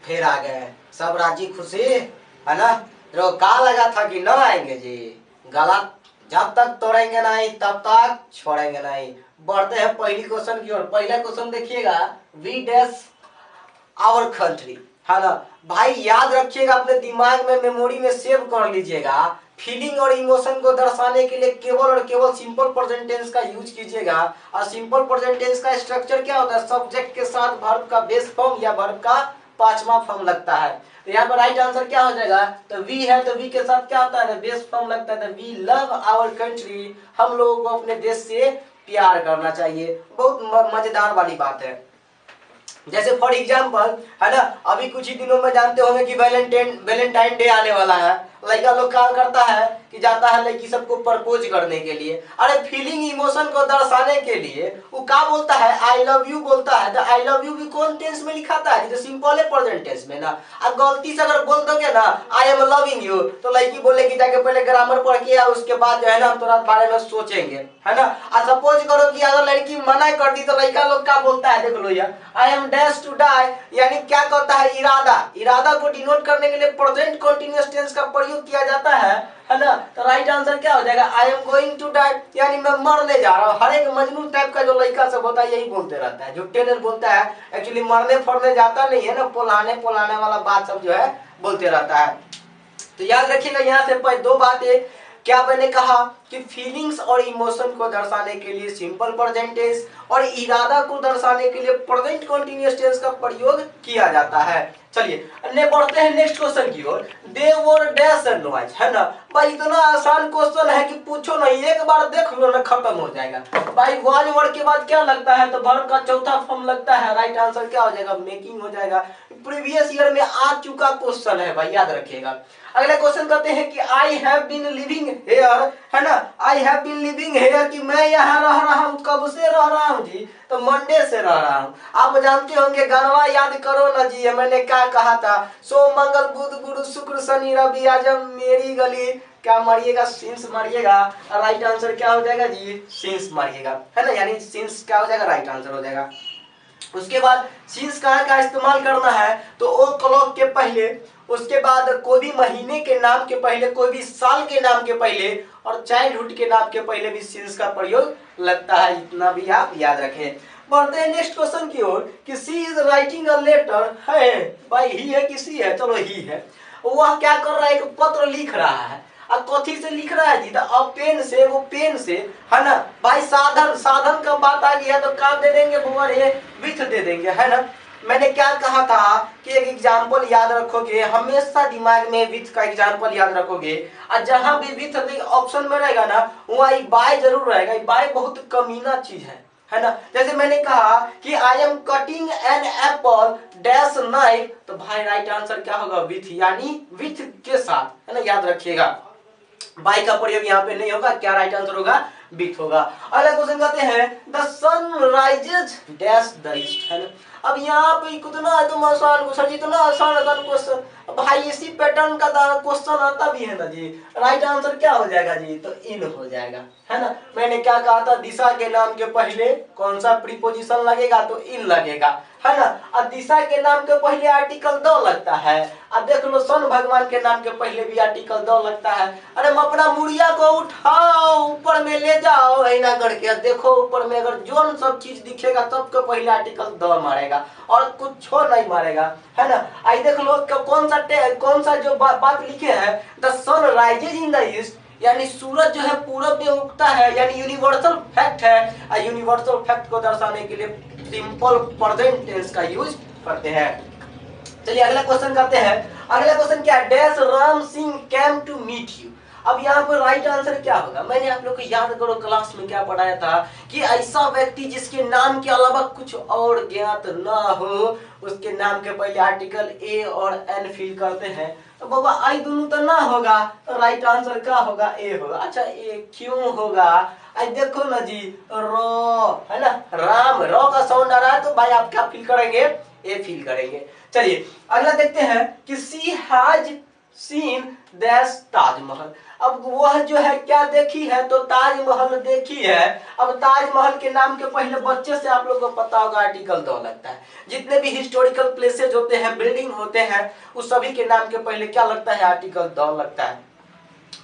फिर आ गए, सब राजी खुशी है ना। तो कहा लगा था कि न आएंगे जी, गलत। जब तक तोड़ेंगे नहीं तब तक छोड़ेंगे नहीं। बढ़ते हैं पहली क्वेश्चन की ओर। पहला क्वेश्चन देखिएगा, वी डैश आवर कंट्री, है ना भाई। याद रखिएगा, अपने दिमाग में मेमोरी में सेव कर लीजिएगा। फीलिंग और इमोशन को दर्शाने के लिए केवल और केवल सिंपल प्रेजेंट टेंस का यूज कीजिएगा। और सिंपल प्रेजेंट टेंस का स्ट्रक्चर क्या होता है, सब्जेक्ट के साथ वर्ब का बेस फॉर्म या वर्ब का पांचवा फॉर्म लगता है। तो यहाँ पर राइट आंसर क्या हो जाएगा, तो वी है तो वी के साथ क्या होता है, बेस फॉर्म लगता है। वी लव आवर कंट्री, हम लोगों को अपने देश से प्यार करना चाहिए। बहुत मजेदार वाली बात है। जैसे फॉर एग्जाम्पल है ना, अभी कुछ ही दिनों में जानते होंगे कि वैलेंटाइन डे आने वाला है। लड़का लोग क्या करता है कि जाता है लड़की सबको प्रपोज करने के लिए। अरे फीलिंग इमोशन को दर्शाने के लिए वो क्या बोलता है, आई लव यू बोलता है। तो आई लव यू भी कौन टेंस में लिखाता है, तो सिंपल है प्रेजेंट टेंस में ना। अब गलती से अगर बोल दोगे ना आई एम लविंग यू, तो लड़की बोलेगी जाके पहले ग्रामर पढ़ के उसके बाद जो है ना हम तुम्हारे बारे में सोचेंगे, है ना। और सपोज करो कि अगर लड़की मना कर दी तो लड़का लोग क्या बोलता है, देख लो यार, I am dash to die, यानी क्या कहता है, इरादा को डिनोट करने के लिए प्रेजेंट कंटीन्यूअस टेंस का प्रयोग किया जाता है ना। तो राइट आंसर क्या हो जाएगा, I am going to die, यानी मैं मरने जा रहा हूँ। हर एक मजनू टाइप का जो लड़का सब होता है यही बोलते रहता है, जो टेनर बोलता है। एक्चुअली मरने फरने जाता नहीं है ना, पोलाने वाला बात सब जो है बोलते रहता है। तो याद रखिएगा, यहाँ से दो बातें क्या मैंने कहा कि फीलिंग्स और इमोशन को दर्शाने के लिए सिंपल प्रेजेंट टेंस और इरादा को दर्शाने के लिए प्रेजेंट कंटीन्यूअस टेंस का प्रयोग किया जाता है। चलिए बढ़ते हैं नेक्स्ट क्वेश्चन की ओर। दे वर डैश एंड नॉइज, है ना भाई। इतना आसान क्वेश्चन है कि पूछो नहीं, एक बार देख लो ना खत्म हो जाएगा। भाई वन वर्ड के बाद क्या लगता है, तो वर्ब का चौथा फॉर्म लगता है। राइट आंसर क्या हो जाएगा, मेकिंग हो जाएगा। प्रीवियस ईयर में आ चुका क्वेश्चन है भाई, याद रखिएगा। अगला क्वेश्चन कहते हैं कि I have been living here, है ना। I have been living here कि मैं यहाँ रह रहा हूँ, कब से रह रहा हूँ जी, तो मंडे से रह रहा हूँ। आप जानते होंगे, गानवा याद करो ना जी, मैंने क्या कहा था, सोम मंगल बुध गुरु शुक्र शनि रवि आजम मेरी गली, क्या मारिएगा, सिंस मारिएगा। राइट आंसर क्या हो जाएगा जी, सिंस मारिएगा, है ना। यानी सिंस क्या हो जाएगा, राइट आंसर हो जाएगा। उसके बाद सिंस कहाँ का इस्तेमाल करना है, तो ओ क्लॉक के पहले, उसके बाद कोई भी महीने के नाम के पहले, कोई भी साल के नाम के पहले, और चाइल्डहुड के नाम के पहले भी सिंस का प्रयोग लगता है। इतना भी आप याद रखें। बढ़ते हैं नेक्स्ट क्वेश्चन की ओर कि सी इज राइटिंग अ लेटर, है भाई ही है कि सी है, चलो ही है। वह क्या कर रहा है, एक पत्र लिख रहा है। अब कथी से लिख रहा है जी, तो पेन से, वो पेन से, है ना भाई। साधन का बात आ गया तो क्या दे देंगे, भुवर है विथ दे देंगे, है ना। मैंने क्या कहा था कि एक एग्जाम्पल याद रखोगे, हमेशा दिमाग में विथ का एग्जाम्पल याद रखोगे। और जहां भी विथ ऑप्शन में रहेगा ना, वहाँ बाय जरूर रहेगा। बाय बहुत कमीना चीज है ना। जैसे मैंने कहा कि I am cutting an apple dash knife, तो भाई राइट आंसर क्या होगा, विथ, यानी विथ के साथ, है ना, याद रखिएगा। बाय का प्रयोग यहाँ पे नहीं होगा, क्या राइट आंसर होगा, विथ होगा। अगला क्वेश्चन कहते हैं the sun rises dash the east, है ना। अब यहाँ पे कितना एकदम आसान क्वेश्चन, इतना आसान क्वेश्चन भाई, इसी पैटर्न का क्वेश्चन आता भी है ना जी। राइट आंसर क्या हो जाएगा जी, तो इन हो जाएगा, है ना। मैंने क्या कहा था, दिशा के नाम के पहले कौन सा प्रीपोजिशन लगेगा, तो इन लगेगा, है ना। अब दिशा के नाम के पहले आर्टिकल द लगता है। अब देख लो, सन भगवान के नाम के पहले भी आर्टिकल द लगता है। अरे अपना मुड़िया को उठाओ, ऊपर में ले जाओ, ऐना करके देखो ऊपर में, अगर जो सब चीज दिखेगा सबके पहले आर्टिकल द मारेगा और कुछ नहीं मारेगा, है ना। आई देख लो कौन सा जो बात लिखे है, the sun rises in the east, यानी सूरज जो है पूरब में उगता है, यानी यूनिवर्सल फैक्ट है। यूनिवर्सल फैक्ट को दर्शाने के लिए सिंपल प्रेजेंट टेंस का यूज करते हैं। चलिए अगला क्वेश्चन करते हैं। अगला क्वेश्चन क्या है, dash Ram Singh came to meet you. अब यहाँ पर राइट आंसर क्या होगा, मैंने आप लोग को याद करो क्लास में क्या पढ़ाया था कि ऐसा व्यक्ति जिसके नाम के अलावा कुछ और ज्ञात ना हो, उसके नाम के पहले आर्टिकल ए और एन फिल करते हैं। तो बाबा आई दोनों तो ना होगा, तो राइट आंसर क्या होगा, ए होगा। अच्छा ए क्यों होगा, आई देखो ना जी, रो, है ना, राम, रो का साउंड आ रहा है, तो भाई आप क्या फील करेंगे, ए फील करेंगे। चलिए अगला देखते हैं कि सी हैज सीन डैश ताजमहल। अब वह जो है क्या देखी है, तो ताजमहल देखी है। अब ताजमहल के नाम के पहले बच्चे से आप लोगों को पता होगा आर्टिकल द लगता है। जितने भी हिस्टोरिकल प्लेसेज होते हैं, बिल्डिंग होते हैं, उस सभी के नाम के पहले क्या लगता है, आर्टिकल द लगता है।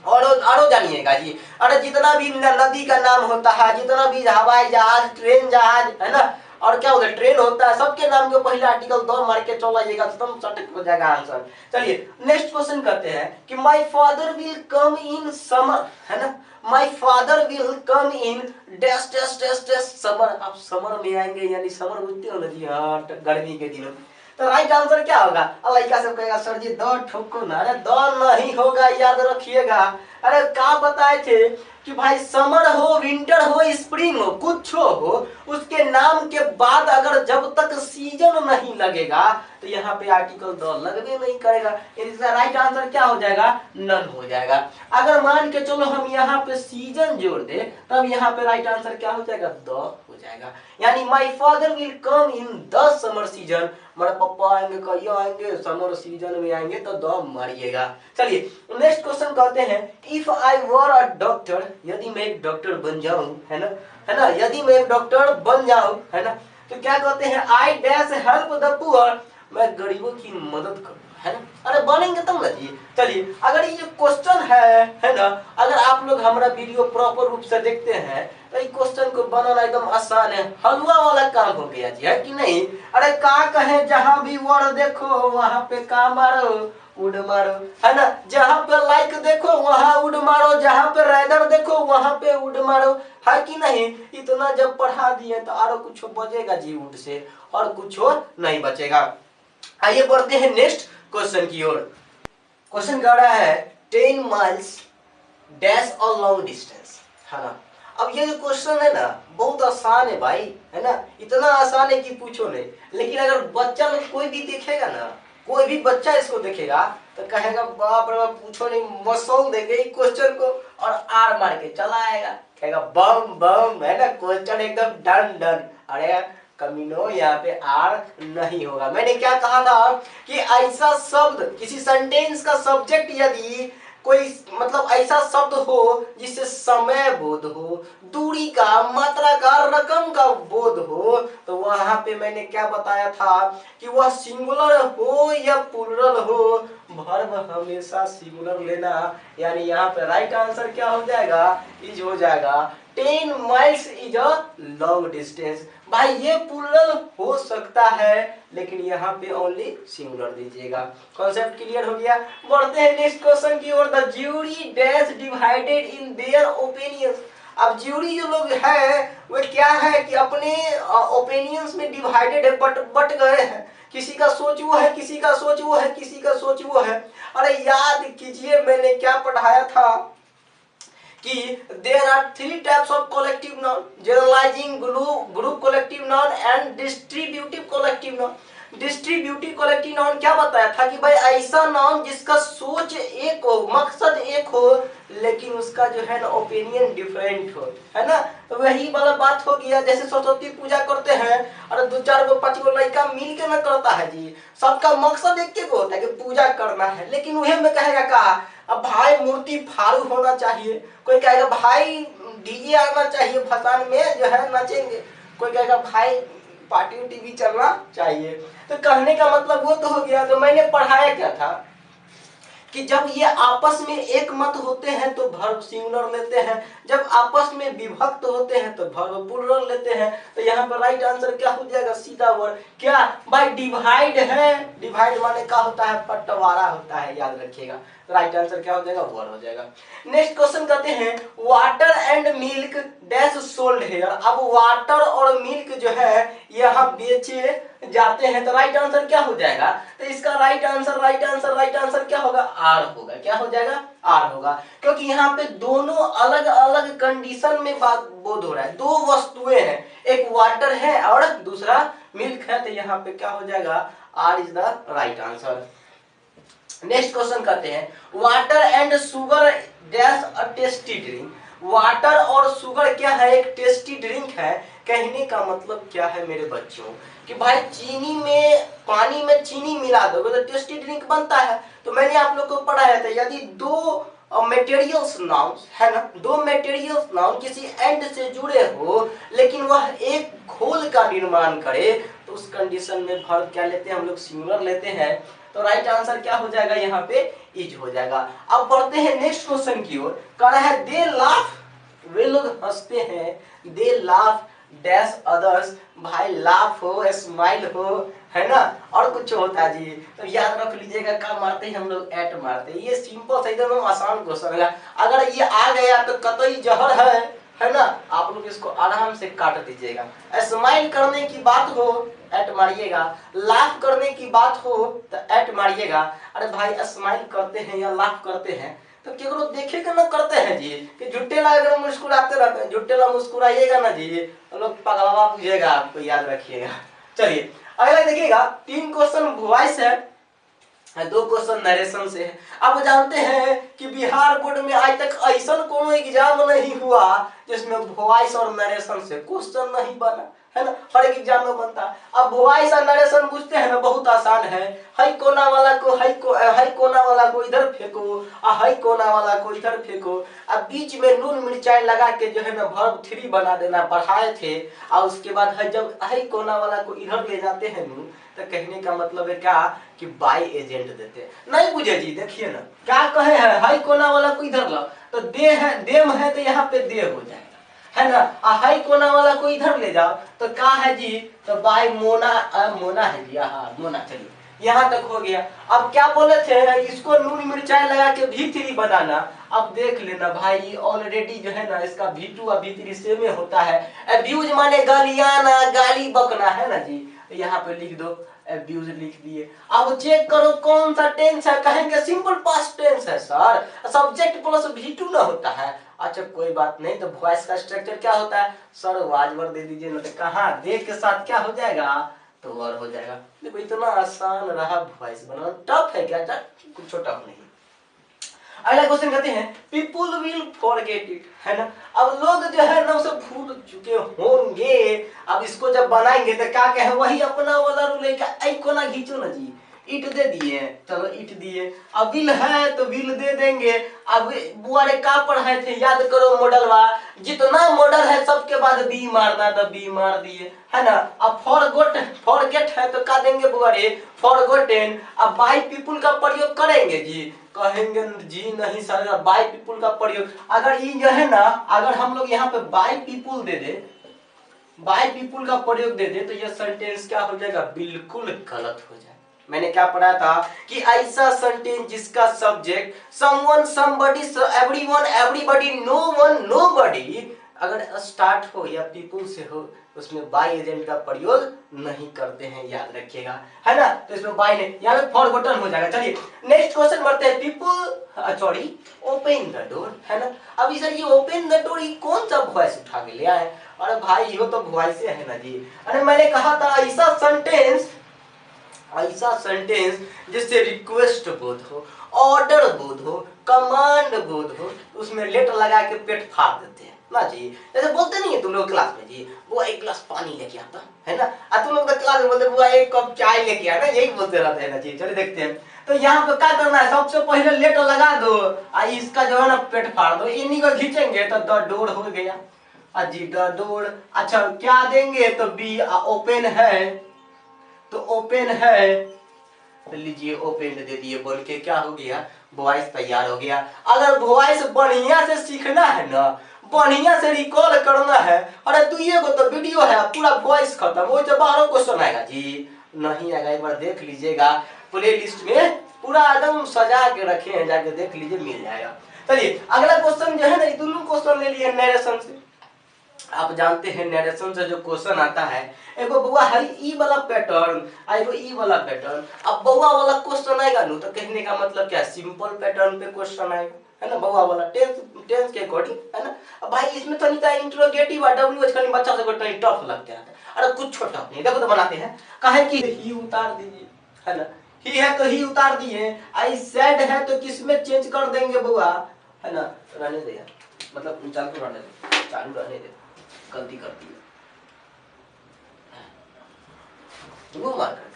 और जानिएगा जी, अरे जितना भी नदी का नाम होता है, जितना भी हवाई जहाज, ट्रेन जहाज है ना, और क्या होता है, ट्रेन होता है, सबके नाम के पहले आर्टिकल 2 मार के चला जाएगा तो तुम सटीक हो जाएगा आंसर। चलिए नेक्स्ट क्वेश्चन करते हैं कि my father will come in summer, है ना, my father will come in dash dash dash dash summer. आप समर में आएंगे, यानी समर बुझते हो ना जी, हाँ गर्मी के दिनों। तो राइट आंसर क्या होगा, लड़का सब कहेगा सर जी दो ठोको ना, अरे दो नहीं होगा, याद रखिएगा। अरे क्या बताए थे कि भाई समर हो, विंटर हो, स्प्रिंग हो, कुछ हो, उसके नाम के बाद अगर जब तक सीजन नहीं लगेगा तो यहाँ पे आर्टिकल 2 लगने नहीं करेगा। इसका राइट आंसर क्या हो जाएगा, नन हो जाएगा। अगर मान के चलो हम यहाँ पे सीजन जोड़ दे तब यहाँ पे राइट आंसर क्या हो जाएगा, 2 हो जाएगा। यानी my father will come in the summer season, मेरे पापा आएंगे, कहियो आएंगे, समर सीजन में आएंगे तो 2 मारिएगा। चलिए नेक्स्ट क्वेश्चन करते हैं, if I were a doctor, यदि मैं एक डॉक्टर बन जाऊं, है ना, यदि मैं एक डॉक्टर बन जाऊं, है ना, तो क्या कहते हैं, I dash help the poor, मैं गरीबों की मदद करूं, है ना। अरे बनेंगे तब ना जी। चलिए अगर ये क्वेश्चन है ना, अगर आप लोग हमारा वीडियो प्रॉपर रूप से देखते हैं तो इस क्वेश्चन को बनाना एकदम आसान है, हलवा वाला काम हो गया जी, है कि नहीं। अरे का कहे, जहां भी वर देखो वहां पे का मारो, उड़ मारो, है ना, जहां पे लाइक देखो वहां उड़ मारो, जहां पे रैदर देखो वहां पे उड़ मारो, है कि नहीं। इतना जब पढ़ा दिए तो और कुछ बचेगा जी उड़ से, और कुछ नहीं बचेगा। आइए बढ़ते हैं नेक्स्ट क्वेश्चन की ओर। क्वेश्चन कह रहा है 10 माइल्स डैश और लॉन्ग डिस्टेंस, है ना। अब ये जो क्वेश्चन है ना बहुत आसान है भाई, है ना, इतना आसान है कि पूछो नहीं। लेकिन अगर बच्चा लोग कोई भी देखेगा ना, कोई भी बच्चा इसको देखेगा तो कहेगा बाप रे बाप पूछो नहीं, मसौल देंगे इस क्वेश्चन को और आर मार के चला आएगा, कहेगा बम बम, है ना, क्वेश्चन एकदम डन डन। अरे कमीनो यहाँ पे आर नहीं होगा। मैंने क्या कहा था कि ऐसा शब्द, किसी सेंटेंस का सब्जेक्ट यदि कोई मतलब ऐसा शब्द हो जिससे समय बोध हो, दूरी का, मात्रा का, रकम का बोध हो, तो वहां पे मैंने क्या बताया था कि वह सिंगुलर हो या प्लूरल हो, वर्ब हमेशा सिंगुलर लेना। यानी यहाँ पे राइट आंसर क्या हो जाएगा, इज हो जाएगा 10 miles is a long distance. भाई ये प्लूरल हो सकता है लेकिन यहाँ पे ओनली सिंगुलर दीजिएगा। कॉन्सेप्ट क्लियर हो गया। बढ़ते हैं नेक्स्ट क्वेश्चन की ओर। The jury dash divided in their opinions. अब ज्यूरी जो लोग है वो क्या है कि अपने ओपिनियंस में डिवाइडेड है, बट गए हैं। किसी का सोच वो है, किसी का सोच वो है, किसी का सोच वो है। अरे याद कीजिए मैंने क्या पढ़ाया था कि there are 3 types of collective noun, generalizing, group collective noun and distributive collective noun। Distributive collective noun क्या बताया था कि भाई ऐसा नाउन जिसका सोच एक हो, मकसद एक हो, लेकिन उसका जो है ना ओपिनियन डिफरेंट हो, है ना। तो वही वाला बात हो गया, जैसे सरस्वती पूजा करते हैं और 2-4 गो 5 गो लड़का मिल के ना करता है जी, सबका मकसद एक ही होता है कि पूजा करना है। लेकिन वही में कहेगा का अब भाई मूर्ति फारू होना चाहिए, कोई कहेगा भाई डीजे आना चाहिए, भसान में जो है नाचेंगे, कोई कहेगा भाई पार्टी उटी भी चलना चाहिए। तो कहने का मतलब वो तो हो गया। तो मैंने पढ़ाया क्या था कि जब ये आपस में एक मत होते हैं तो वर्ब सिंगुलर लेते हैं, जब आपस में विभक्त होते हैं तो वर्ब प्लूरल लेते हैं। तो यहाँ पर राइट आंसर क्या हो जाएगा, सीधा वर्ड क्या भाई डिवाइड है। डिवाइड माने क्या होता है, बंटवारा होता है, याद रखिएगा। राइट आंसर क्या हो जाएगा, वर्ड हो जाएगा। नेक्स्ट क्वेश्चन कहते हैं water and milk dash sold here. अब वाटर और मिल्क जो है यहाँ बेचे जाते हैं, तो राइट आंसर क्या हो जाएगा, तो इसका राइट आंसर क्या होगा, आर होगा। क्या हो जाएगा, आर होगा, क्योंकि यहाँ पे दोनों अलग अलग कंडीशन में बात बोध हो रहा है। दो वस्तुएं हैं, एक वाटर है और दूसरा मिल्क है, तो यहाँ पे क्या हो जाएगा, are is the right answer. Next question करते हैं water and sugar dash a tasty drink. Water और शुगर क्या है, एक टेस्टी ड्रिंक है कहने का मतलब क्या है मेरे बच्चों कि भाई चीनी में पानी में चीनी मिला दोगे तो टेस्टी ड्रिंक बनता है। तो मैंने आप लोग को पढ़ाया था यदि दो मेटेरियल्स नाउन है ना, दो मेटेरियल्स नाउन किसी एंड से जुड़े हो लेकिन वह एक घोल का निर्माण करे तो उस कंडीशन में वर्ब क्या लेते हैं हम लोग, सिंगुलर लेते हैं। तो राइट आंसर क्या हो जाएगा यहाँ पे, इज हो जाएगा। अब बढ़ते हैं नेक्स्ट क्वेश्चन की ओर। कह रहा है दे लाफ, वे लोग हंसते हैं, दे लाफ डैश अदर्स, भाई लाफ हो स्माइल हो है ना, और कुछ होता है जी। तो याद रख लीजिएगा क्या मारते हैं हम लोग, एट मारते हैं। ये सिंपल सा एकदम आसान क्वेश्चन है। अगर ये आ गया तो कतई जहर है ना, आप लोग इसको आराम से काट दीजिएगा। स्माइल करने की बात हो एट मारिएगा, लाफ करने की बात हो तो एट मारिएगा। अरे भाई स्माइल करते हैं या लाफ करते हैं तो केकरो देखे के ना करते हैं जी, कि झुट्टे अगर मुस्कुराते रहते हैं, झुट्टे मुस्कुराइएगा ना जी तो लोग पगलवा पूछेगा आपको, याद रखिएगा। चलिए अगला देखिएगा, 3 क्वेश्चन वॉइस है, 2 क्वेश्चन नरेशन से है। अब जानते हैं कि बिहार बोर्ड में आज तक ऐसा कोनो एग्जाम नहीं हुआ जिसमें वॉइस और नरेशन से क्वेश्चन नहीं बना है ना, हर एक एग्जाम में बनता है। अब वॉइस और नरेशन पूछते हैं ना, बहुत आसान है। हाई कोना वाला को हाई कोना वाला को इधर फेंको और हाई कोना वाला को इधर फेंको। अब बीच में नून मिर्चाई लगा के जो है ना वर्ब 3 बना देना, पढ़ाए थे। और उसके बाद जब हाई कोना वाला को इधर ले जाते हैं नून तो कहने का मतलब है क्या कि बाई एजेंट देते हैं। नहीं बुझे जी, देखिए ना क्या कहे हैं, हाई कोना वाला को इधर लाओ तो दे है, देम है तो यहाँ पे दे हो जाएगा है ना, हाई कोना वाला को इधर ले जाओ तो क्या है जी, तो बाई मोना, मोना है जी, हाँ मोना। चलिए यहाँ तक हो गया। अब क्या बोले थे, इसको नून मिर्चाई लगा के V3 बनाना। अब देख लेना भाई ऑलरेडी जो है ना इसका V2 और V3 सेम में होता है। अब्यूज माने गालियाना, गाली बकना है ना जी, यहाँ पे लिख दो अब्यूज लिख दिए। अब चेक करो कौन सा टेंस है, कहेंगे सिंपल पास्ट टेंस है सर, सब्जेक्ट प्लस V2 ना होता है। अच्छा कोई बात नहीं, तो वॉइस का स्ट्रक्चर क्या होता है सर, वाजवर दे दीजिए ना, तो कहाँ दे के साथ क्या हो जाएगा तो और हो जाएगा। देखो इतना आसान रहा वॉइस बनाना, टफ है क्या, कुछ टफ नहीं। अगला क्वेश्चन कहते हैं पीपुल विल फॉरगेट इट है ना। अब लोग जो है ना उसे भूल चुके होंगे। अब इसको जब बनाएंगे तो क्या कहे, वही अपना वाला रूल है, क्या कोना खींचो ना जी, इट दे दिए, चलो इट दिए। अब विल है तो विल दे देंगे। अब बुआरे का पढ़ाए थे, याद करो मॉडलवा, जितना मॉडल है सबके बाद बी मारना, तो बी मार दिए है ना। अब फॉरगेट है तो क्या देंगे बुआरे, फॉरगोटेन। अब बाय पीपुल का प्रयोग करेंगे जी, कहेंगे जी नहीं सर, बाय पीपुल का प्रयोग अगर ये जो है ना, अगर हम लोग यहाँ पे बाय पीपुल दे दे, बाय पीपुल का प्रयोग दे दे तो यह सेंटेंस क्या हो जाएगा, बिल्कुल गलत हो जाएगा। मैंने क्या पढ़ा था कि ऐसा सेंटेंस जिसका subject someone, somebody, everyone, everybody, no one, nobody अगर स्टार्ट हो या पीपुल से हो उसमें बाय एजेंट का प्रयोग नहीं करते हैं, याद रखिएगा है ना। तो इसमें बाय नहीं, यहाँ पे फॉरगॉटन हो जाएगा। चलिए नेक्स्ट क्वेश्चन बढ़ते हैं, people sorry open the door है ना। अब सर ये ओपन द डोर ये कौन सा वॉइस उठा के ले आए, अरे भाई ये तो वॉइस है ना जी। अरे मैंने कहा था ऐसा सेंटेंस जिससे रिक्वेस्ट बोध हो, ऑर्डर बोध हो, कमांड बोध हो, उसमें लेटर लगा के पेट फाड़ देते हैं ना जी। जैसे बोलते नहीं है तुम लोग क्लास में जी, वो 1 गिलास पानी लेके आता है ना, तुम लोग क्लास में बोलते वो 1 कप चाय लेके आना, यही बोलते रहते हैं ना जी। चलिए देखते हैं, तो यहाँ पे क्या करना है, सबसे पहले लेटर लगा दो, इसका जो है ना पेट फाड़ दो, इन्हीं को खींचेंगे तो द डोर हो गया जी, द डोर। अच्छा क्या देंगे, तो बी ओपन है, तो ओपन है तो लीजिए ओपन दे दिए, बोल के क्या हो गया, वॉइस तैयार हो गया। अगर वॉइस बढ़िया से सीखना है ना, बढ़िया से रिकॉल करना है, अरे तू ये तो वीडियो है पूरा वॉइस खत्म, वो जब 12 क्वेश्चन आएगा जी, नहीं आएगा, एक बार देख लीजिएगा प्ले लिस्ट में पूरा एकदम सजा के रखे हैं, जाके देख लीजिए मिल जाएगा। चलिए अगला क्वेश्चन जो है ना, दोनों क्वेश्चन ले लिए नरेशन से। आप जानते हैं नरेशन से जो क्वेश्चन आता है, एगो बउआ है ई वाला पैटर्न, एगो ई वाला पैटर्न। अब बउआ वाला क्वेश्चन आएगा नु तो कहने का मतलब क्या, सिंपल पैटर्न पे क्वेश्चन आएगा है ना, बउआ वाला टेंस के अकॉर्डिंग है ना। अब भाई इसमें तो नहीं था इंट्रोगेटिव और डब्ल्यूएच का बच्चा से कोई टफ लगते रहता है, अरे कुछ छोटा नहीं, देखो तो बनाते हैं, कहे कि ही उतार दीजिए है ना, ही है तो ही उतार दिए, आई सेड है तो किसमें चेंज कर देंगे बउआ है ना, रहने दे यार, मतलब चालू रहने दे, गलती करती है वो मार्कर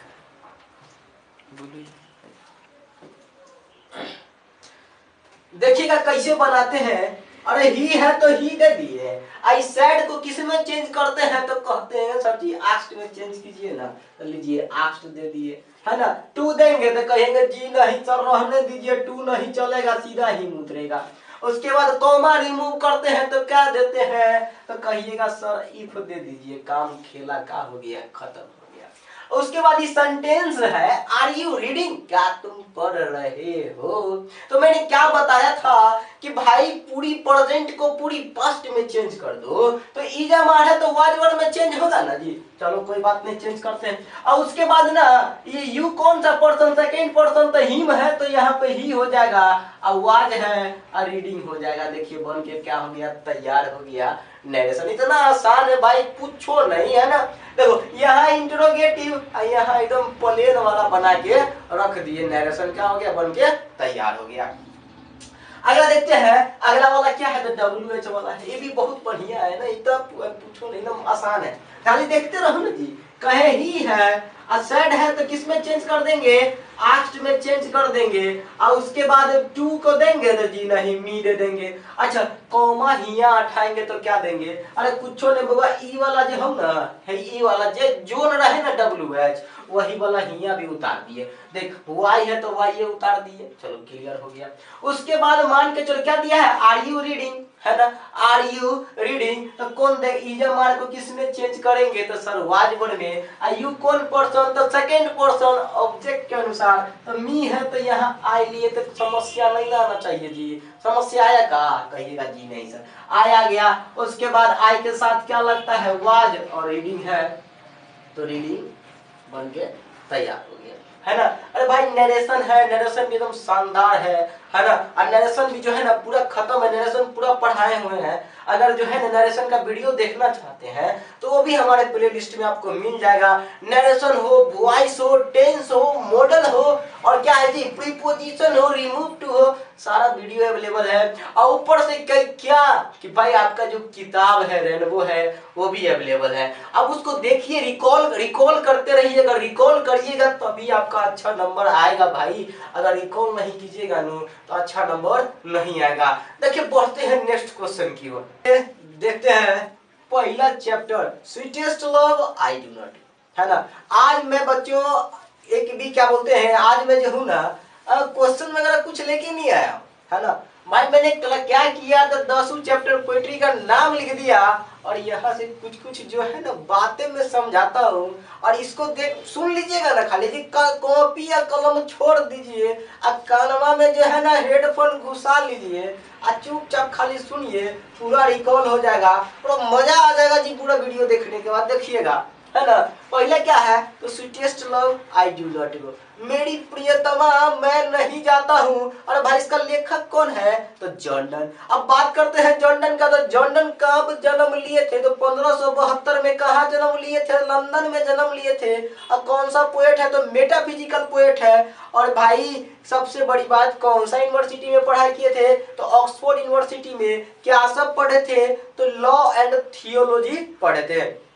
देखिएगा कैसे बनाते हैं। अरे ही है तो ही दे दिए, आई सैड को किस में चेंज करते हैं तो कहते हैं सर जी आस्ट में चेंज कीजिए ना, तो लीजिए आस्ट दे दिए, है ना। टू देंगे तो कहेंगे जी नहीं सर रहने दीजिए, टू नहीं चलेगा, सीधा ही उतरेगा। उसके बाद कॉमा रिमूव करते हैं तो क्या देते हैं, तो कहिएगा सर इफ दे दीजिए, काम खेला का हो गया, खत्म हो गया। उसके बाद ये सेंटेंस है आर यू रीडिंग, क्या तुम पढ़ रहे हो। तो मैंने क्या बताया था कि भाई पूरी प्रेजेंट को पूरी पास्ट में चेंज कर दो, तो इजमार है तो वाज वर्ड में चेंज होगा ना जी। चलो कोई बात नहीं, चेंज करते हैं। और उसके बाद ना ये यू कौन सा पर्सन, सेकेंड पर्सन तो हिम है तो यहाँ पे ही हो जाएगा, और वाज है और रीडिंग हो जाएगा। देखिए बन के क्या हो गया, तैयार हो गया नरेशन। इतना आसान है भाई, पूछो नहीं, है ना। देखो यहाँ इंट्रोगेटिव, यहाँ एकदम प्लेन वाला बना के रख दिए, नरेशन क्या हो गया, बन के तैयार हो गया। अगला देखते हैं, अगला वाला क्या है, तो WH वाला है। ये भी बहुत बढ़िया है ना, इतना पूछो नहीं ना, आसान है, खाली देखते रहो ना जी। कहे ही है, सेड है तो किस में चेंज कर देंगे, आस्ट में चेंज कर देंगे, और उसके बाद टू को देंगे तो जी नहीं मी दे देंगे। अच्छा कॉमा हिया उठाएंगे तो क्या देंगे, अरे कुछ नहीं बाबा, ई वाला जो हम ना है, ई वाला जो रहे ना WH वही वाला हिया भी उतार दिए। देख वाई है तो वाई उतार दिए, चलो क्लियर हो गया। उसके बाद मान के चलो क्या दिया है, आर यू रीडिंग, है ना, आर यू रीडिंग, तो कौन दे इजम मार को किस में चेंज करेंगे, तो सर वाज वर्ड में। यू कौन पर्सन, तो सेकेंड पर्सन ऑब्जेक्ट के अनुसार, तो मी है तो यहाँ आई लिए, तो समस्या नहीं आना चाहिए जी। समस्या आया का, कहिएगा जी नहीं सर, आया गया। उसके बाद आई के साथ क्या लगता है, वाज, और रीडिंग है तो रीडिंग बन के तैयार हो गया, है ना। अरे भाई नरेशन है, नरेशन भी एकदम शानदार है ना। और नरेशन भी जो है ना पूरा खत्म है, नरेशन पूरा पढ़ाए हुए हैं। अगर जो है ना नरेशन का वीडियो देखना चाहते हैं तो वो भी हमारे प्लेलिस्ट में आपको मिल जाएगा। नरेशन हो, वॉइस हो, टेंस हो, मॉडल हो, और क्या है जी प्रीपोजिशन हो, रिमूव टू हो, सारा वीडियो अवेलेबल है। और ऊपर से क्या कि भाई आपका जो किताब है रेनबो है वो भी अवेलेबल है। अब उसको देखिए, रिकॉल करते रहिए, अगर रिकॉल करिएगा तभी आपका अच्छा नंबर आएगा भाई। अगर रिकॉल नहीं कीजिएगा ना तो अच्छा नंबर नहीं आएगा। देखिए बढ़ते हैं नेक्स्ट क्वेश्चन की ओर, देखते हैं पहला chapter sweetest love I do not, है ना। आज मैं बच्चों एक भी क्या बोलते हैं, आज मैं जो हूँ ना क्वेश्चन वगैरह कुछ लेके नहीं आया, है ना भाई। मैंने क्या किया तो 10 चैप्टर पोइट्री का नाम लिख दिया, और यहाँ से कुछ कुछ जो है ना बातें मैं समझाता हूँ, और इसको देख सुन लीजिएगा ना, खाली जी कॉपी या कलम छोड़ दीजिए, और कानवा में जो है ना हेडफोन घुसा लीजिए, और चुपचाप खाली सुनिए, पूरा रिकॉल हो जाएगा, पूरा मजा आ जाएगा जी पूरा वीडियो देखने के बाद। देखिएगा, है ना। पहले क्या है, तो sweetest love I do not go, मेरी प्रियतमा मैं नहीं जाता हूँ। और भाई इसका लेखक कौन है, तो जॉन डन। अब बात करते हैं जॉन डन का, तो जॉन डन कब जन्म लिए थे, तो 1572 में। कहाँ जन्म लिए थे, लंदन में जन्म लिए थे। और कौन सा पोएट है, तो मेटाफिजिकल पोएट है। और भाई सबसे बड़ी बात, कौन सा यूनिवर्सिटी में पढ़ाई किए थे, तो ऑक्सफोर्ड यूनिवर्सिटी में। क्या सब पढ़े थे, तो लॉ एंड थियोलॉजी पढ़े थे।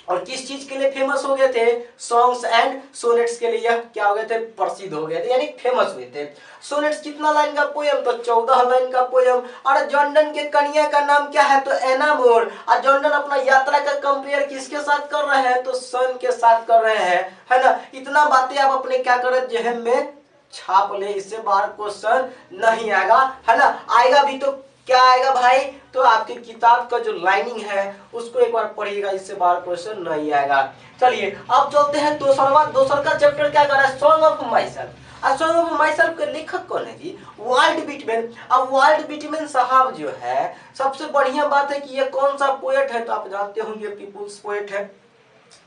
और किस चीज के लिए फेमस हो गए थे, सॉन्ग्स एंड सोनेट्स के लिए क्या हो गए थे, प्रसिद्ध हो गए थे, यानी फेमस हुए थे। सोनेट्स कितना लाइन का पोयम, तो 14 लाइन का पोयम। और जॉन डन के कन्या का नाम क्या है, तो एना मोर। और जॉन डन अपना यात्रा का कंपेयर किसके साथ कर रहे हैं, तो सन के साथ कर रहे हैं, है ना। इतना बातें आप अपने क्या करें, जहन में छाप ले, इससे बाहर क्वेश्चन नहीं आएगा, है ना। आएगा भी तो क्या आएगा भाई, तो आपकी किताब का जो लाइनिंग है उसको एक बार पढ़िएगा, इससे बाहर क्वेश्चन नहीं आएगा। चलिए अब चलते हैं दोसर का चैप्टर क्या कर रहा है, song of my self. Song of my self के लेखक कौन है जी, वाल्ट विटमैन। अब वाल्ट विटमैन साहब जो है, सबसे बढ़िया बात है कि ये कौन सा पोएट है, तो आप जानते होंगे पीपुल्स पोएट है।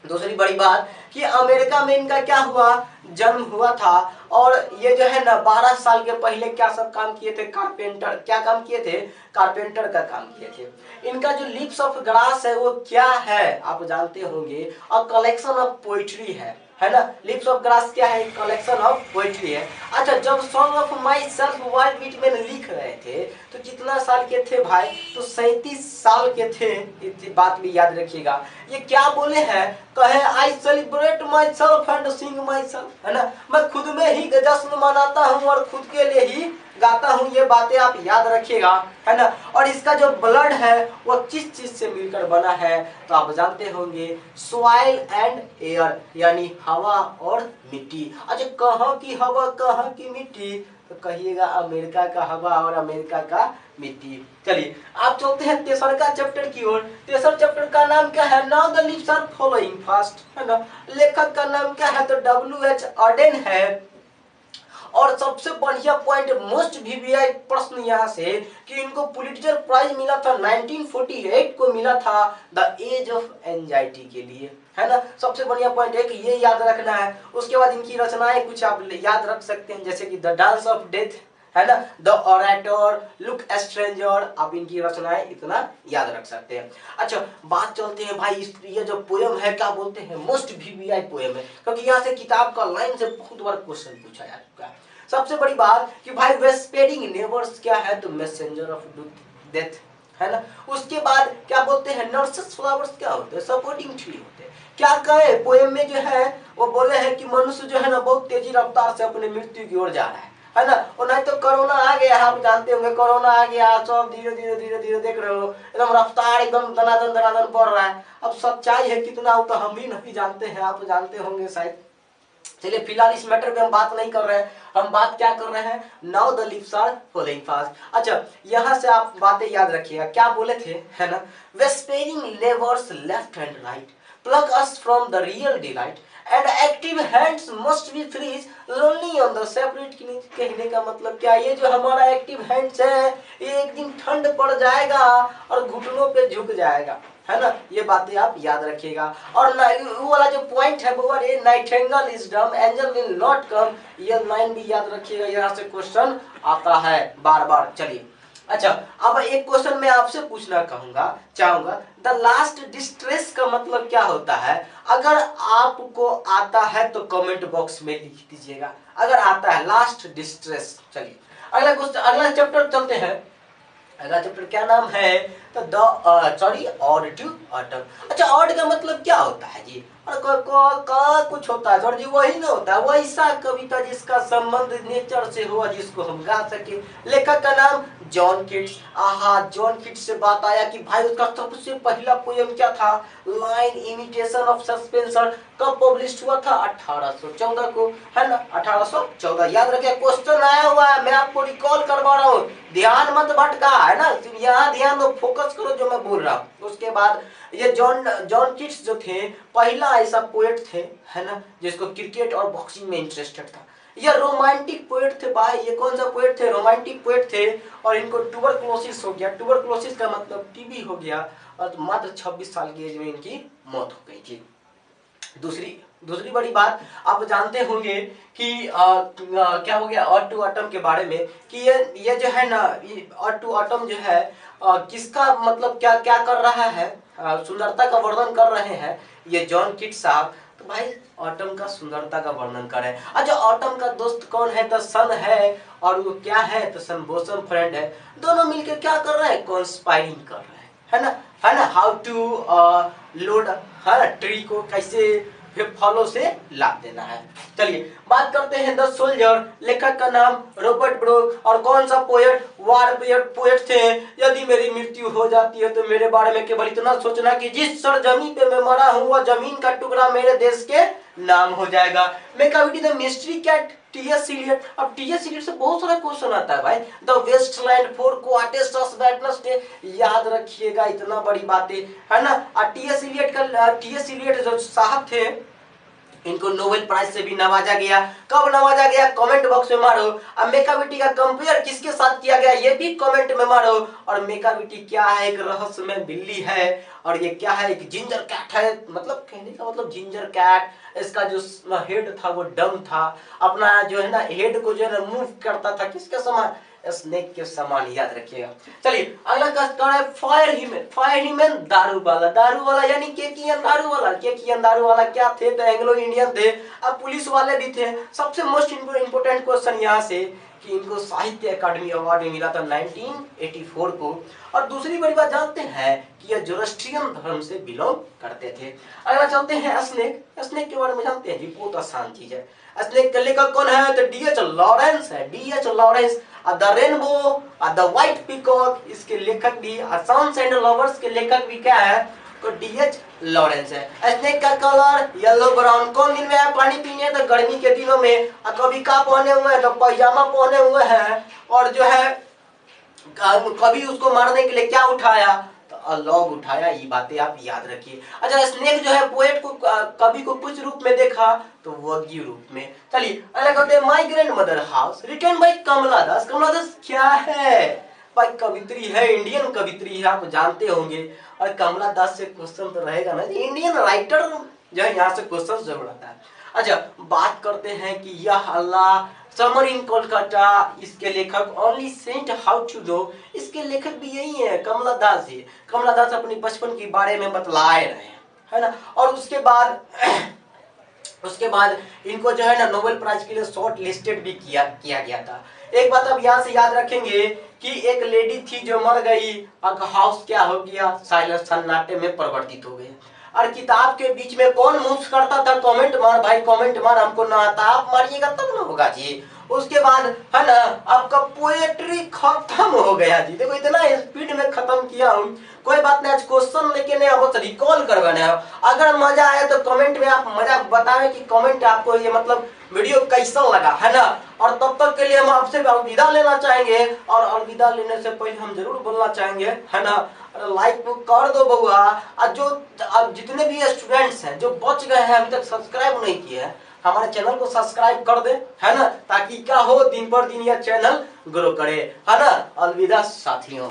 दूसरी बड़ी बात कि अमेरिका में इनका क्या हुआ, जन्म हुआ था। और ये जो है ना 12 साल के पहले क्या सब काम किए थे, कारपेंटर। क्या काम किए थे, कारपेंटर का काम किए थे। इनका जो लिप्स ऑफ ग्रास है वो क्या है, आप जानते होंगे, और कलेक्शन ऑफ पोइट्री है ना। लिप्स ऑफ ग्रास क्या है, कलेक्शन ऑफ पोइट्री है। अच्छा जब song of myself Walt Whitman लिख रहे थे तो कितना साल के थे भाई, तो 37 साल के थे। इतनी बात भी याद रखिएगा। ये क्या बोले हैं, कहे I celebrate my self and Singh my self, है ना, मैं खुद में ही जश्न मनाता हूँ और खुद के लिए ही गाता हूँ। ये बातें आप याद रखिएगा, है ना। और इसका जो ब्लड है वो किस चीज से मिलकर बना है, तो आप जानते होंगे सॉइल एंड एयर, यानी हवा और मिट्टी। अच्छा, कहाँ की हवा कहाँ की मिट्टी, तो कहिएगा अमेरिका का हवा और अमेरिका का मिट्टी। चलिए आप चलते हैं तेसर का चैप्टर की ओर। तेसर चैप्टर का नाम क्या है, now the leaves are following fast, है ना। लेखक का नाम क्या है, तो W.H. ऑडेन है। और सबसे बढ़िया पॉइंट, मोस्ट वीवीआई प्रश्न यहाँ से कि इनको पुलिट्जर प्राइज मिला था 1948 को मिला था द एज ऑफ एंजाइटी के लिए, है ना। सबसे बढ़िया पॉइंट है कि ये याद रखना है। उसके बाद इनकी रचनाएं कुछ आप याद रख सकते हैं, जैसे कि द डांस ऑफ डेथ, है ना, द ऑरेटर, लुक स्ट्रेंजर, आप इनकी रचनाएं इतना याद रख सकते हैं। अच्छा, बात चलते हैं भाई, ये जो पोएम है क्या बोलते हैं, मोस्ट वीवीआई पोएम है, क्योंकि यहाँ से किताब का लाइन से बहुत बार क्वेश्चन पूछा जा चुका है। सबसे बड़ी बात कि भाई वेस्पेरिंग नेबर्स क्या है, तो मैसेंजर ऑफ डेथ, है ना। उसके बाद क्या बोलते हैं, नर्सेस फ्लावर्स क्या होते हैं, सपोर्टिंग ट्री होते हैं। क्या कहे पोएम में जो है वो बोले हैं कि मनुष्य जो है ना बहुत तेजी रफ्तार से अपने मृत्यु की ओर जा रहा है ना। और नहीं तो कोरोना आ गया, आप जानते होंगे कोरोना आ गया, सब धीरे धीरे धीरे धीरे देख रहे हो एकदम रफ्तार एकदम दनादन बढ़ रहा है। अब सच्चाई है कितना तो हम भी नहीं जानते हैं, आप जानते होंगे शायद। चलिए फिलहाल इस मैटर पे हम बात नहीं कर रहे हैं, हम बात क्या कर रहे हैं, now the leaves are following fast. अच्छा, यहाँ से आप बातें याद रखिएगा, क्या बोले थे, है ना, whispering lovers left and right pluck us from the real delight and active hands must be freeze lonely on the separate। कहने का मतलब क्या, ये जो हमारा एक्टिव हैंड्स है ये एक दिन ठंड पड़ जाएगा और घुटनों पे झुक जाएगा, है ना। ये बातें आप याद रखिएगा। और वो वाला जो पॉइंट है वो ये Nightingale is dumb angel will not come, ये लाइन भी याद रखिएगा, यहाँ से क्वेश्चन आता है बार बार। चलिए अच्छा, अब एक क्वेश्चन मैं आपसे पूछना चाहूंगा, द लास्ट डिस्ट्रेस का मतलब क्या होता है। अगर आपको आता है तो कमेंट बॉक्स में लिख दीजिएगा, अगर आता है लास्ट डिस्ट्रेस। चलिए अगला क्वेश्चन, अगला चैप्टर चलते हैं। अगला चैप्टर क्या नाम है, तो ऑड टू ऑटम। अच्छा, ऑड का मतलब क्या होता है जी, कुछ होता है सर जी, वही ना होता है, वैसा कविता जिसका संबंध नेचर से हो, जिसको हम गा सके। लेखक का नाम जॉन किट्स। आहा, जॉन किट्स से बात आया कि भाई उसका सबसे पहला पोएम क्या था, लाइन इमिटेशन ऑफ सस्पेंशन, कब पब्लिश हुआ था, 1814 को, है ना, 1814। याद रखिए, क्वेश्चन आया हुआ है, मैं आपको रिकॉल करवा रहा हूँ, ध्यान मत भटका, है ना, यहाँ ध्यान दो, फोकस करो जो मैं बोल रहा हूँ। उसके बाद ये जॉन किट्स जो थे पहला ऐसा पोएट थे, है ना, जिसको क्रिकेट और बॉक्सिंग में इंटरेस्टेड था। ये रोमांटिक पोएट थे भाई, ये कौन सा पोएट थे, रोमांटिक पोएट थे। और इनको ट्यूबरकुलोसिस हो गया, ट्यूबरकुलोसिस का मतलब टीबी हो गया, और मात्र 26 साल की एज में इनकी मौत हो गई थी। दूसरी बड़ी बात आप जानते होंगे कि क्या हो गया ऑड टू ऑटम के बारे में, कि ये जो है ना, ऑड टू ऑटम जो है किसका मतलब क्या क्या कर रहा है, सुंदरता का वर्णन कर रहे हैं ये जॉन किट्स साहब। तो भाई ऑटम का सुंदरता का वर्णन कर रहे हैं। अच्छा, ऑटम का दोस्त कौन है, तो सन है, और वो क्या है, तो सन बोसम फ्रेंड है। दोनों मिलकर क्या कर रहे हैं, कॉन्स्पायरिंग कर रहे हैं, है ना, हाउ टू लोड, है ट्री को कैसे फॉलो से लाभ देना है। चलिए बात करते हैं द सोल्जर। लेखक का नाम रॉबर्ट ब्रूक। और कौन सा पोएट, वार पोएट थे। यदि मेरी मृत्यु हो जाती है तो मेरे बारे में केवल इतना सोचना कि जिस सरजमी पे मैं मरा हूँ वह जमीन का टुकड़ा मेरे देश के नाम हो जाएगा। Macavity the mystery cat, T S. Eliot. अब टी.एस. इलियट से बहुत सारा क्वेश्चन आता है भाई। The Waste Land four quartets of Wednesday, याद रखिएगा, इतना बड़ी बातें, है ना। टी.एस. इलियट जो साहब थे इनको नोबेल प्राइज से भी नवाजा गया। कब नवाजा गया, कमेंट बॉक्स में मारो। अब मेकाविटी का कंपेयर किसके साथ किया गया ये भी कमेंट में मारो। और मेकाविटी क्या है, एक रहस्यमय बिल्ली है, और ये क्या है, एक जिंजर कैट है। मतलब कहने का मतलब जिंजर कैट, इसका जो हेड था वो डम था, अपना जो है ना हेड को जो है ना मूव करता था किसके समान, स्नेक के समान, याद रखिएगा। चलिए अगला क्वेश्चन है फायर ह्यूमन दारू वाला यानी केकियन दारू वाला क्या थे, तो एंग्लो इंडियन थे, अब पुलिस वाले भी थे। सबसे मोस्ट इंपोर्टेंट क्वेश्चन यहाँ से कि इनको साहित्य अकादमी अवार्ड भी मिला था 1984 को। और दूसरी बड़ी बात जानते हैं कि यह जोरोस्ट्रियन धर्म से बिलोंग करते थे। अगला चलते हैं स्नेक। स्नेक के बारे में जानते हैं जी, बहुत आसान चीज है। स्नेक के लेखक कौन है? तो D.H. लॉरेंस है, D.H. Lawrence. The rainbow, the white peacock, इसके लेखक भी, सन्स एंड लवर्स के लेखक भी क्या है? तो D.H. लॉरेंस है। स्नेक का कलर येलो ब्राउन। कौन दिन में है पानी पीने? तो गर्मी के दिनों में। कभी का पहने हुए हैं? तो पैजामा पहने हुए हैं। और जो है कभी उसको मारने के लिए क्या उठाया? तो लॉग उठाया। ये बातें आप याद रखिए। अच्छा, स्नेक जो है पोएट को, कवि को कुछ रूप में देखा? तो वज्ञ रूप में। चलिए अगला कहते हैं my grandmother house, written by Kamala Das. Kamala Das क्या है भाई? कवित्री है, इंडियन कवित्री है, आप जानते होंगे। और कमला दास से क्वेश्चन तो रहेगा ना, इंडियन राइटर जो है यहाँ से क्वेश्चन जरूर आता है। अच्छा, बात करते हैं कि यह अल्लाह समर इन कोलकाता, इसके लेखक only sent how to know, इसके लेखक भी यही है, कमला दास जी। कमला दास अपनी बचपन के बारे में बतलाए रहे हैं, है ना। और उसके बाद इनको जो है ना नोबेल प्राइज के लिए शॉर्ट लिस्टेड भी किया गया था। एक बात अब यहाँ से याद रखेंगे कि एक लेडी थी जो मर गई, हाउस क्या हो गया? साइलेंस, सन्नाटे में परिवर्तित हो गया। और किताब के बीच में कौन मूव करता था? कमेंट मार भाई, कमेंट मार, हमको ना आता, आप मारिएगा तब ना होगा जी। उसके बाद है ना आपका पोएट्री खत्म हो गया जी। देखो इतना स्पीड में खत्म किया हूँ। कोई बात नहीं, आज क्वेश्चन लेके नहीं अब रिकॉल करवाना है। अगर मजा आया तो कमेंट में आप मजा बताएं कि कमेंट आपको ये मतलब वीडियो कैसा लगा, है ना। और तब तक के लिए हम आपसे अलविदा लेना चाहेंगे। और अलविदा लेने से पहले हम जरूर बोलना चाहेंगे, है ना, लाइक कर दो बउआ। जो जितने भी स्टूडेंट्स हैं जो बच गए हैं अभी तक सब्सक्राइब नहीं किए हैं, हमारे चैनल को सब्सक्राइब कर दे, है ना, ताकि क्या हो दिन पर दिन यह चैनल ग्रो करे, है ना। अलविदा साथियों।